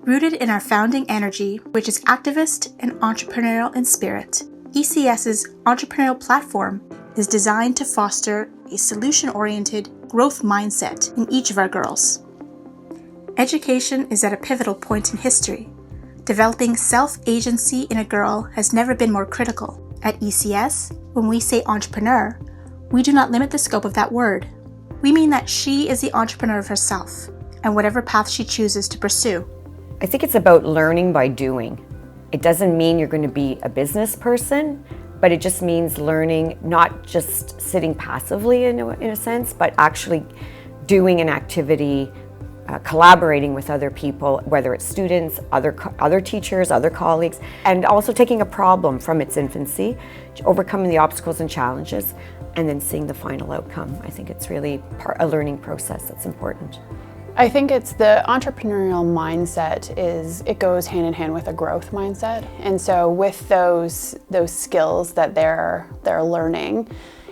Rooted in our founding energy, which is activist and entrepreneurial in spirit, ECS's entrepreneurial platform is designed to foster a solution-oriented growth mindset in each of our girls. Education is at a pivotal point in history. Developing self-agency in a girl has never been more critical. At ECS, when we say entrepreneur, we do not limit the scope of that word. We mean that she is the entrepreneur of herself and whatever path she chooses to pursue. I think it's about learning by doing. It doesn't mean you're going to be a business person, but it just means learning, not just sitting passively in a sense, but actually doing an activity, collaborating with other people, whether it's students, other teachers, other colleagues, and also taking a problem from its infancy, overcoming the obstacles and challenges, and then seeing the final outcome. I think it's really a learning process that's important. I think it's the entrepreneurial mindset it goes hand in hand with a growth mindset. And so with those skills that they're learning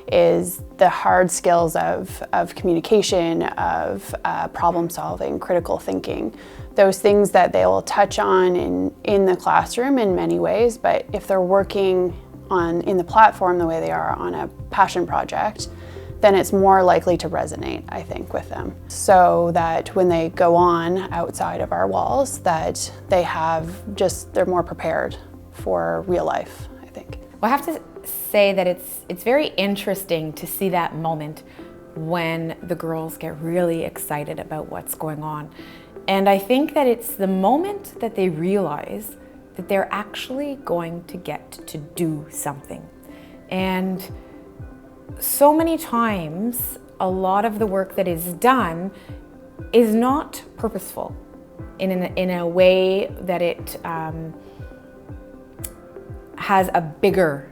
is the hard skills of communication, of problem solving, critical thinking, those things that they will touch on in the classroom in many ways, but if they're working in the platform the way they are on a passion project, then it's more likely to resonate, I think, with them. So that when they go on outside of our walls, that they're more prepared for real life, I think. Well, I have to say that it's very interesting to see that moment when the girls get really excited about what's going on. And I think that it's the moment that they realize that they're actually going to get to do something. And so many times, a lot of the work that is done is not purposeful in a way that it has a bigger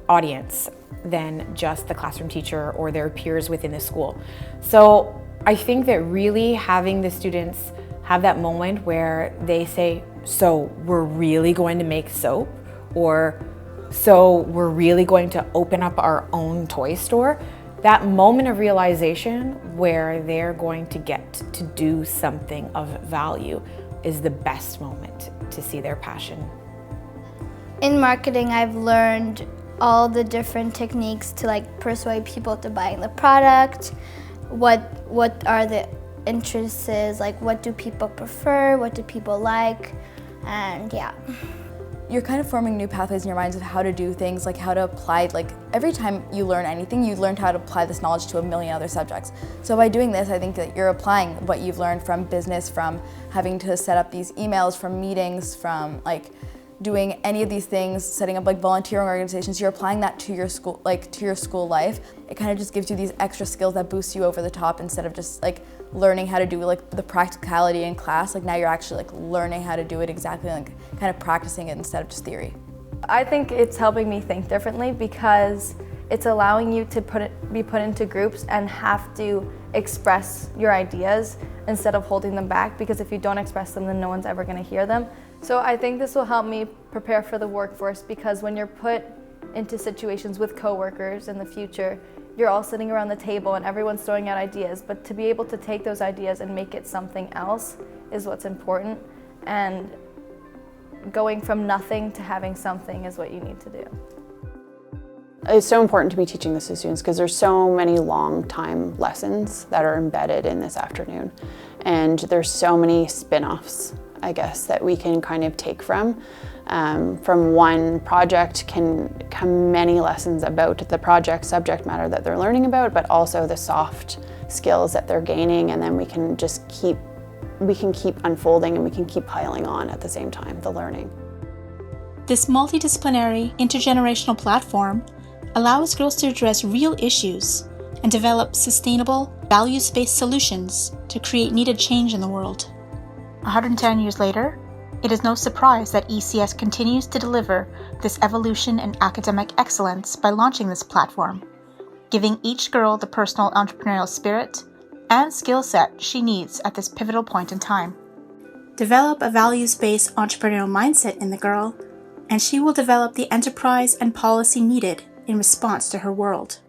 audience than just the classroom teacher or their peers within the school. So I think that really having the students have that moment where they say, so we're really going to make soap, or so we're really going to open up our own toy store. That moment of realization where they're going to get to do something of value is the best moment to see their passion. In marketing, I've learned all the different techniques to persuade people to buying the product. What are the interests, what do people prefer, what do people like, and yeah. You're kind of forming new pathways in your minds of how to do things, how to apply, every time you learn anything, you learned how to apply this knowledge to a million other subjects. So by doing this, I think that you're applying what you've learned from business, from having to set up these emails, from meetings, from doing any of these things, setting up volunteering organizations. You're applying that to your school, to your school life. It kind of just gives you these extra skills that boost you over the top instead of just learning how to do the practicality in class. Now you're actually learning how to do it exactly, kind of practicing it instead of just theory. I think it's helping me think differently because it's allowing you to be put into groups and have to express your ideas instead of holding them back, because if you don't express them, then no one's ever going to hear them. So I think this will help me prepare for the workforce, because when you're put into situations with coworkers in the future, you're all sitting around the table and everyone's throwing out ideas, but to be able to take those ideas and make it something else is what's important, and going from nothing to having something is what you need to do. It's so important to be teaching this to students because there's so many long time lessons that are embedded in this afternoon, and there's so many spin-offs, I guess, that we can kind of take from one project can come many lessons about the project subject matter that they're learning about, but also the soft skills that they're gaining, and then we can keep unfolding and we can keep piling on at the same time, the learning. This multidisciplinary, intergenerational platform allows girls to address real issues and develop sustainable, values-based solutions to create needed change in the world. 110 years later, it is no surprise that ECS continues to deliver this evolution in academic excellence by launching this platform, giving each girl the personal entrepreneurial spirit and skill set she needs at this pivotal point in time. Develop a values-based entrepreneurial mindset in the girl, and she will develop the enterprise and policy needed in response to her world.